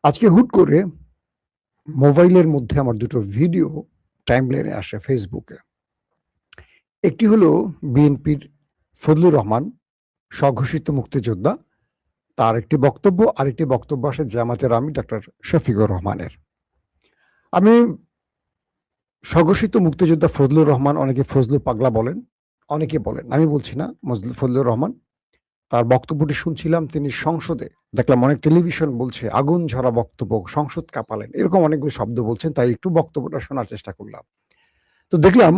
আজকে হুট করে মোবাইলের মধ্যে আমার দুটো ভিডিও টাইমলাইনে আসে ফেসবুকে। একটি হলো বিএনপির ফজলুর রহমান, স্বঘোষিত মুক্তিযোদ্ধা। তার একটি বক্তব্য, আরেকটি বক্তব্য আসে জামায়াতের আমির ডাক্তার শফিকুর রহমানের। আমি স্বঘোষিত মুক্তিযোদ্ধা ফজলুর রহমান, অনেকে ফজলু পাগলা বলেন, অনেকে বলেন, আমি বলছি না, ফজলুর রহমান। তার বক্তব্যটি শুনছিলাম, তিনি সংসদে দেখলাম অনেক টেলিভিশন বলছে আগুন ঝরা বক্তব্য, সংসদ কাঁপালেন, এরকম অনেকগুলো শব্দ বলছেন, তাই একটু বক্তব্যটা শোনার চেষ্টা করলাম। তো দেখলাম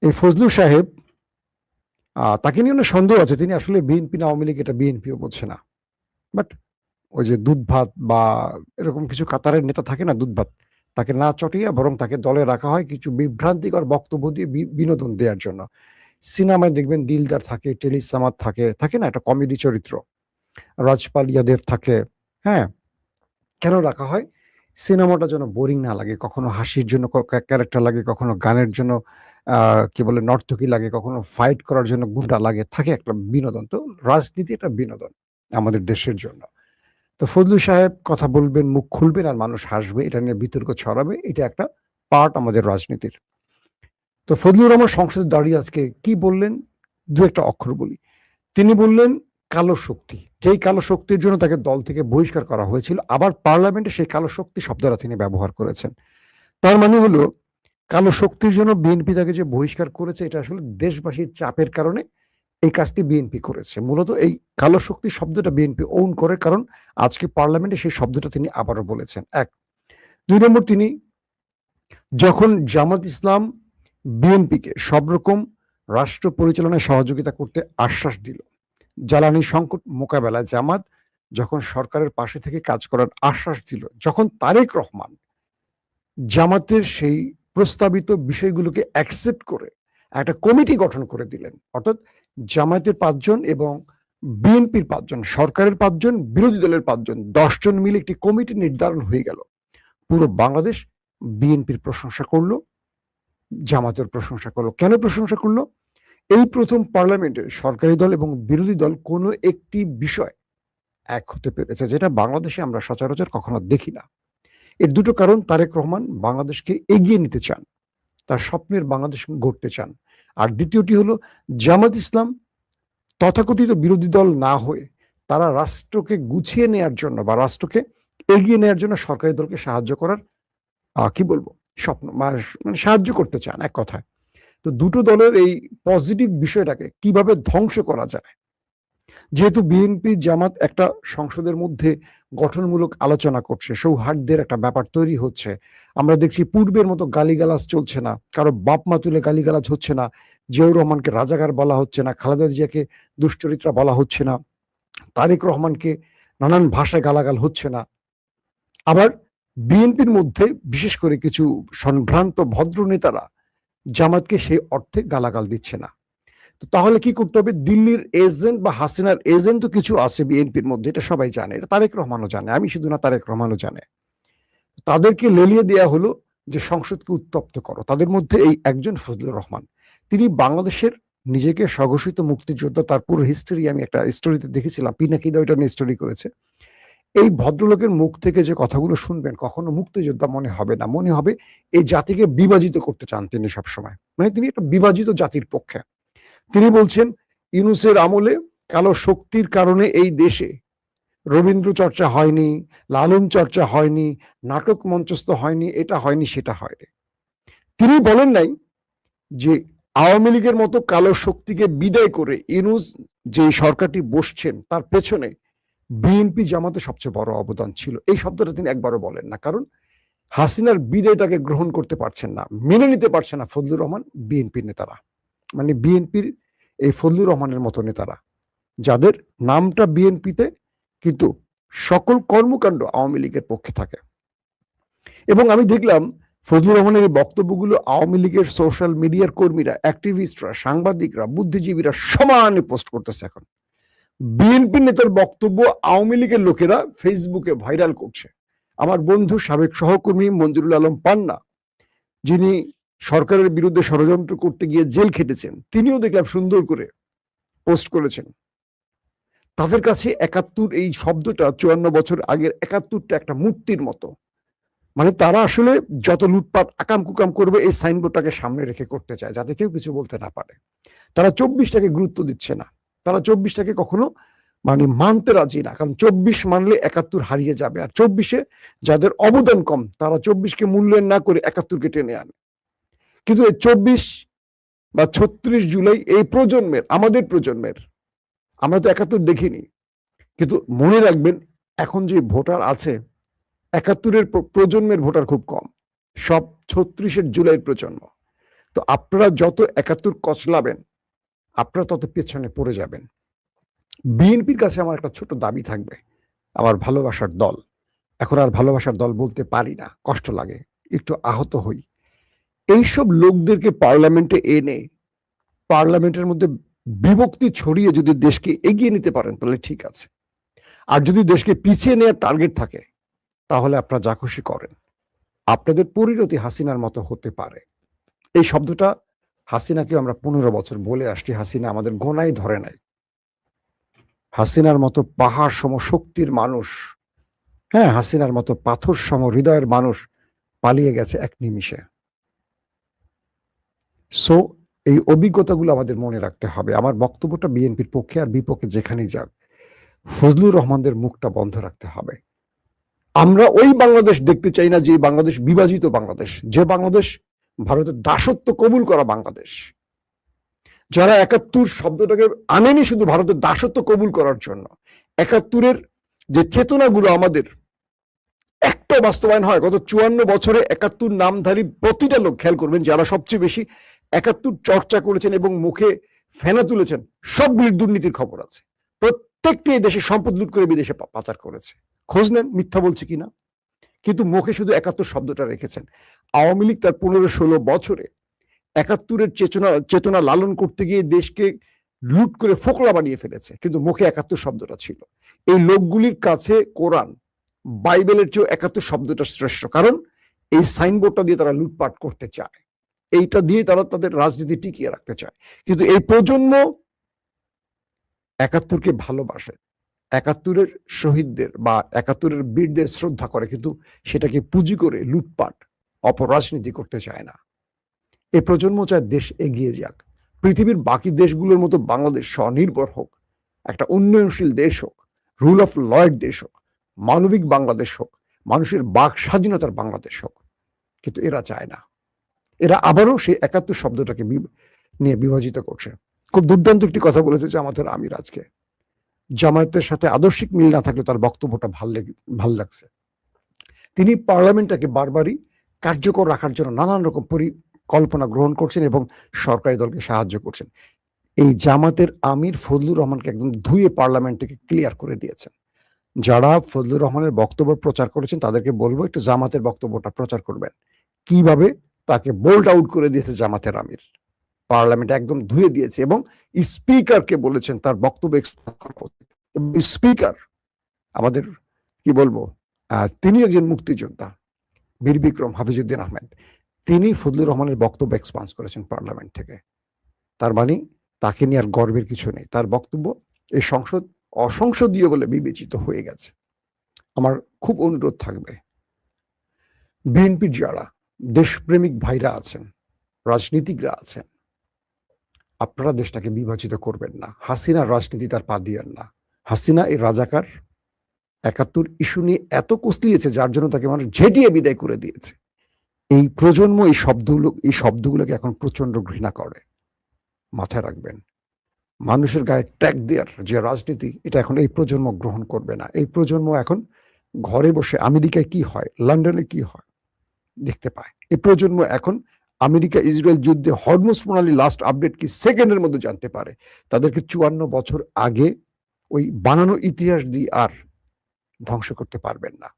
এই ফজলু সাহেব, তাকে নিয়ে অনেক সন্দেহ আছে, তিনি আসলে বিএনপি না আওয়ামী লীগ এটা বিএনপিও বলছে না। বাট ওই যে দুধ ভাত বা এরকম কিছু কাতারের নেতা থাকে না, দুধ ভাত, তাকে না চটিয়ে বরং তাকে দলে রাখা হয় কিছু বিভ্রান্তিকর বক্তব্য দিয়ে বিনোদন দেওয়ার জন্য। সিনেমায় দেখবেন দিলদার থাকে, টেলি সামাদ থাকে, থাকে না একটা কমেডি চরিত্র, রাজপাল ইয়াদেব থাকে। হ্যাঁ, কেন রাখা হয়? সিনেমাটা যেন বোরিং না লাগে, কখনো হাসির জন্য ক্যারেক্টার লাগে, কখনো গানের জন্য কি বলে নর্তকী লাগে, কখনো ফাইট করার জন্য গুন্ডা লাগে, থাকে একটা বিনোদন। তো রাজনীতি একটা বিনোদন আমাদের দেশের জন্য। তো ফজলু সাহেব কথা বলবেন, মুখ খুলবেন আর মানুষ হাসবে, এটা নিয়ে বিতর্ক ছড়াবে, এটা একটা পার্ট আমাদের রাজনীতির। তো ফজলুর রহমান সংসদে দাঁড়িয়ে আজকে কি বললেন, দু একটা অক্ষর বলি। তিনি বললেন কালো শক্তি, যেই কালো শক্তির জন্য তাকে দল থেকে বহিষ্কার করা হয়েছিল, আবার পার্লামেন্টে সেই কালো শক্তি শব্দটা তিনি ব্যবহার করেছেন। তার মানে হলো কালো শক্তির জন্য বিএনপি তাকে যে বহিষ্কার করেছে, এটা আসলে দেশবাসীর চাপের কারণে এই কাজটি বিএনপি করেছে। মূলত এই কালো শক্তি শব্দটা বিএনপি ওন করে, কারণ আজকে পার্লামেন্টে সেই শব্দটা তিনি আবারও বলেছেন। এক, দুই নম্বর, তিনি যখন জামাত ইসলাম বিএনপিকে সব রকম রাষ্ট্র পরিচালনায় সহযোগিতা করতে আশ্বাস দিল, জ্বালানি সংকট মোকাবেলায় জামাত যখন সরকারের পাশে থেকে কাজ করার আশ্বাস দিল, যখন তারেক রহমান জামাতের সেই প্রস্তাবিত বিষয়গুলোকে অ্যাকসেপ্ট করে একটা কমিটি গঠন করে দিলেন, অর্থাৎ জামায়াতের 5 জন এবং বিএনপির 5 জন, সরকারের 5 জন, বিরোধী দলের 5 জন, 10 জন মিলে একটি কমিটি নির্ধারণ হয়ে গেল। পুরো বাংলাদেশ বিএনপির প্রশংসা করলো, জামাতের প্রশংসা করলো। কেন প্রশংসা করলো? এই প্রথম পার্লামেন্টে সরকারি দল এবং বিরোধী দল কোনো একটি বিষয় এক হতে পেরেছে, যেটা বাংলাদেশে আমরা সচরাচর কখনো দেখি না। এর দুটো কারণ, তারেক রহমান বাংলাদেশকে এগিয়ে নিতে চান, তার স্বপ্নের বাংলাদেশ গড়তে চান। আর দ্বিতীয়টি হলো জামাত ইসলাম তথাকথিত বিরোধী দল না হয়ে তারা রাষ্ট্রকে গুছিয়ে নেয়ার জন্য বা রাষ্ট্রকে এগিয়ে নেয়ার জন্য সরকারি দলকে সাহায্য করার কি বলবো স্বপ্ন, মানে সাহায্য করতে চান এক কথায়। তো দুটো দলের এই পজিটিভ বিষয়টাকে কিভাবে ধ্বংস করা যায়, যেহেতু বিএনপি জামাত একটা সংসদের মধ্যে গঠনমূলক আলোচনা করছে, সৌহার্দ্যের একটা ব্যাপার তৈরি হচ্ছে, আমরা দেখছি পূর্বের মতো গালিগালাজ চলছে না, কারো বাপ মা তুলে গালিগালাজ হচ্ছে না, জিয়াউর রহমানকে রাজাকার বলা হচ্ছে না, খালেদা জিয়াকে দুশ্চরিত্রা বলা হচ্ছে না, তারেক রহমানকে নানান ভাষায় গালাগাল হচ্ছে না। আবার বিএনপির মধ্যে বিশেষ করে কিছু সম্ভ্রান্ত ভদ্র নেতারা জামাতকে সেই অর্থে গালাগাল দিচ্ছে না। তো তাহলে কি করতে হবে? দিল্লির এজেন্ট বা হাসিনার এজেন্ট তো কিছু আছে বিএনপির মধ্যে, এটা সবাই জানে, এটা তারেক রহমানও জানে, আমি শুধু না, তারেক রহমানও জানে। তাদেরকে লেলিয়ে দেয়া হলো যে সংসদকে উত্তপ্ত করো। তাদের মধ্যে এই একজন ফজলুর রহমান, তিনি বাংলাদেশের নিজেকে স্বঘোষিত মুক্তিযোদ্ধা, তার পুরো হিস্ট্রি আমি একটা স্টোরিতে দেখেছিলাম, পিনাকিদা ওইটা নিয়ে স্টোরি করেছে। এই ভদ্রলোকের মুখ থেকে যে কথাগুলো শুনবেন, কখনো মুক্তিযোদ্ধা মনে হবে না, মনে হবে এই জাতিকে বিভাজিত করতে চান তিনি সবসময়, মানে তিনি একটা বিভাজিত জাতির পক্ষে। তিনি বলছেন ইউনূসের আমলে কালো শক্তির কারণে এই দেশে রবীন্দ্র চর্চা হয়নি, লালন চর্চা হয়নি, নাটক মঞ্চস্থ হয়নি, এটা হয়নি সেটা হয়নি। তিনি বলেন নাই যে আওয়ামী লীগের মতো কালো শক্তিকে বিদায় করে ইউনূস যে সরকারটি বসছেন তার পেছনে বিএনপি জামাতে সবচেয়ে বড় অবদান ছিল, এই শব্দটা তিনি একবারও বলেন না। কারণ হাসিনার বিদায়টাকে গ্রহণ করতে পারছেন না, মেনে নিতে পারছেন না ফজলুর রহমান, বিএনপির নেতারা, মানে বিএনপির এই ফজলুর রহমানের মতো নেতারা, যাদের নামটা বিএনপিতে কিন্তু সকল কর্মকাণ্ড আওয়ামী লীগের পক্ষে থাকে। এবং আমি দেখলাম ফজলুর রহমানের এই বক্তব্যগুলো আওয়ামী লীগের সোশ্যাল মিডিয়ার কর্মীরা, অ্যাক্টিভিস্টরা, সাংবাদিকরা, বুদ্ধিজীবীরা সমানে পোস্ট করতেছে। এখন বিএনপি নেতার বক্তব্য আওয়ামী লীগের লোকেরা ফেসবুকে ভাইরাল করছে। আমার বন্ধু সাবেক সহকর্মী মঞ্জুরুল আলম পান্না, যিনি সরকারের বিরুদ্ধে ষড়যন্ত্র করতে গিয়ে জেল খেটেছেন, তিনিও দেখলাম সুন্দর করে পোস্ট করেছেন। তাদের কাছে ৭১ এই শব্দটা ৫৪ বছর আগের ৭১টা একটা মূর্তির মতো। মানে তারা আসলে যত লুটপাট আকাম কুকাম করবে এই সাইনবোর্ডটাকে সামনে রেখে করতে চায়, যাতে কেউ কিছু বলতে না পারে। তারা ২৪টাকে গুরুত্ব দিচ্ছে না, তারা ২৪টাকে কখনো মানে মানতে রাজি না, কারণ ২৪ মানলে ৭১ হারিয়ে যাবে। আর ২৪-এ যাদের অবদান কম তারা ২৪কে মূল্যায়ন না করে ৭১কে টেনে আনে। কিন্তু এই ২৪ বা ৩৬ জুলাই এই প্রজন্মের, আমাদের প্রজন্মের, আমরা তো ৭১ দেখিনি, কিন্তু মনে রাখবেন এখন যে ভোটার আছে ৭১-এর প্রজন্মের ভোটার খুব কম, সব ৩৬-এর জুলাইয়ের প্রজন্ম। তো আপনারা যত ৭১ কচলাবেন আপনারা তত পেছনে পড়ে যাবেন। বিএনপির কাছে আমার একটা ছোট দাবি থাকবে, আমার ভালোবাসার দল, এখন আর ভালোবাসার দল বলতে পারি না, কষ্ট লাগে, একটু আহত হই। এইসব লোকদেরকে পার্লামেন্টে এনে পার্লামেন্টের মধ্যে বিভক্তি ছড়িয়ে যদি দেশকে এগিয়ে নিতে পারেন তাহলে ঠিক আছে, আর যদি দেশকে পিছিয়ে নেওয়ার টার্গেট থাকে তাহলে আপনারা যা খুশি করেন। আপনাদের পরিণতি হাসিনার মতো হতে পারে। এই শব্দটা হাসিনাকে আমরা ১৫ বছর বলে আসছি, হাসিনা আমাদের গোনায় ধরে নাই। হাসিনার মতো পাহাড় সম শক্তির মানুষ, হ্যাঁ, হাসিনার মতো পাথর সম হৃদয়ের মানুষ পালিয়ে গেছে এক নিমিষে। সো এই অভিজ্ঞতাগুলো আমাদের মনে রাখতে হবে। আমার বক্তব্যটা বিএনপির পক্ষে আর বিপক্ষে যেখানেই যাক, ফজলুর রহমানদের মুখটা বন্ধ রাখতে হবে। আমরা ওই বাংলাদেশ দেখতে চাই না যে বাংলাদেশ বিভাজিত বাংলাদেশ, যে বাংলাদেশ ভারতের দাসত্ব কবুল করা বাংলাদেশ। যারা ৭১ শব্দটাকে আনেনি শুধু ভারতের দাসত্ব কবুল করার জন্য, ৭১-এর যে চেতনাগুলো আমাদের একটা বাস্তবায়ন হয় গত ৫৪ বছরে ৭১ নামধারী প্রতিটা লোক, খেয়াল করবেন যারা সবচেয়ে বেশি ৭১ চর্চা করেছেন এবং মুখে ফেনা তুলেছেন, সব দুর্নীতির খবর আছে। প্রত্যেকটি দেশে সম্পদ লুট করে বিদেশে পাচার করেছে, খোঁজ নেন মিথ্যা বলছে কিনা। কিন্তু মুখে শুধু ৭১ শব্দটা রেখেছেন। আওয়ামী লীগ তার ১৫-১৬ বছরে ৭১-এর চেতনা লালন করতে গিয়ে দেশকে লুট করে ফোকলা বানিয়ে ফেলেছে, কিন্তু মুখে ৭১ শব্দটা ছিল। এই লোকগুলির কাছে কোরআন বাইবেলের চেয়েও ৭১ শব্দটা শ্রেষ্ঠ, কারণ এই সাইনবোর্ডটা দিয়ে তারা লুটপাট করতে চায়, এইটা দিয়ে তারা তাদের রাজনীতি টিকিয়ে রাখতে চায়। কিন্তু এই প্রজন্ম ৭১-কে ভালোবাসে, ৭১-এর শহীদদের বা ৭১-এর বীরদের শ্রদ্ধা করে, কিন্তু সেটাকে পুঁজি করে লুটপাট অপরাজনীতি করতে চায় না। এই প্রজন্ম চায় দেশ এগিয়ে যাক, পৃথিবীর বাকি দেশগুলোর মতো বাংলাদেশ স্বনির্ভর হোক, একটা উন্নয়নশীল দেশ হোক, রুল অফ লয়ের দেশ হোক, মানবিক বাংলাদেশ হোক, মানুষের বাক স্বাধীনতার বাংলাদেশ হোক। কিন্তু এরা চায় না, এরা আবারও সেই ৭১ শব্দটাকে নিয়ে বিভাজিত করছে। খুব দুর্দান্ত একটি কথা বলেছে জামাতের আমির আজকে, জামায়াতের সাথে আদর্শিক মিল না থাকলে তার বক্তব্যটা ভাল লাগছে। তিনি পার্লামেন্টটাকে বারবারই কার্যকর রাখার জন্য নানান রকম পরিকল্পনা গ্রহণ করছেন এবং সরকারি দলকে সাহায্য করছেন। এই জামাতের আমির ফজলুর রহমানকে একদম ধুয়ে পার্লামেন্ট থেকে ক্লিয়ার করে দিয়েছেন। যারা ফজলুর রহমানের বক্তব্য প্রচার করেছেন তাদেরকে বলবো একটু জামাতের বক্তব্যটা প্রচার করবেন। কিভাবে তাকে বোল্ড আউট করে দিয়েছে জামাতের আমির, পার্লামেন্ট একদম ধুয়ে দিয়েছে এবং স্পিকারকে বলেছেন তার বক্তব্য। স্পিকার আমাদের কি বলবো, তিনি একজন মুক্তিযোদ্ধা, বীর বিক্রম হাফিজউদ্দিন আহমেদ, তিনি ফজলুর রহমানের বক্তব্য এক্সপান্স করেছেন পার্লামেন্ট থেকে। তার মানে তাকে নিয়ে আর গর্বের কিছু নেই, তার বক্তব্য এই সংসদ অসংসদীয় বলে বিবেচিত হয়ে গেছে। আমার খুব অনুরোধ থাকবে, বিএনপির যারা দেশপ্রেমিক ভাইরা আছেন, রাজনীতিকরা আছেন, আপনারা দেশটাকে বিভাজিত করবেন না। হাসিনার রাজনীতি তার পা দিয়েন না। হাসিনা এই রাজাকার ৭১ ইস্যু নিয়ে এত কুচলিয়েছে যার জন্য তাকে মানুষ ঝেঁটিয়ে বিদায় করে দিয়েছে। এই প্রজন্ম এই শব্দগুলোকে এখন প্রচন্ড ঘৃণা করে। মাথায় রাখবেন, মানুষের গায়ে ট্যাগ দেওয়ার যে রাজনীতি, এটা এখন এই প্রজন্ম গ্রহণ করবে না। এই প্রজন্ম এখন ঘরে বসে আমেরিকায় কি হয়, লন্ডনে কি হয় দেখতে পায়। এই প্রজন্ম এখন আমেরিকা ইসরায়েল যুদ্ধে হরমুজ প্রণালী লাস্ট আপডেট কি সেকেন্ডের মধ্যে জানতে পারে। তাদেরকে ৫৪ বছর আগে ওই বানানো ইতিহাস দিয়ে আর ধ্বংস করতে পারবেন না।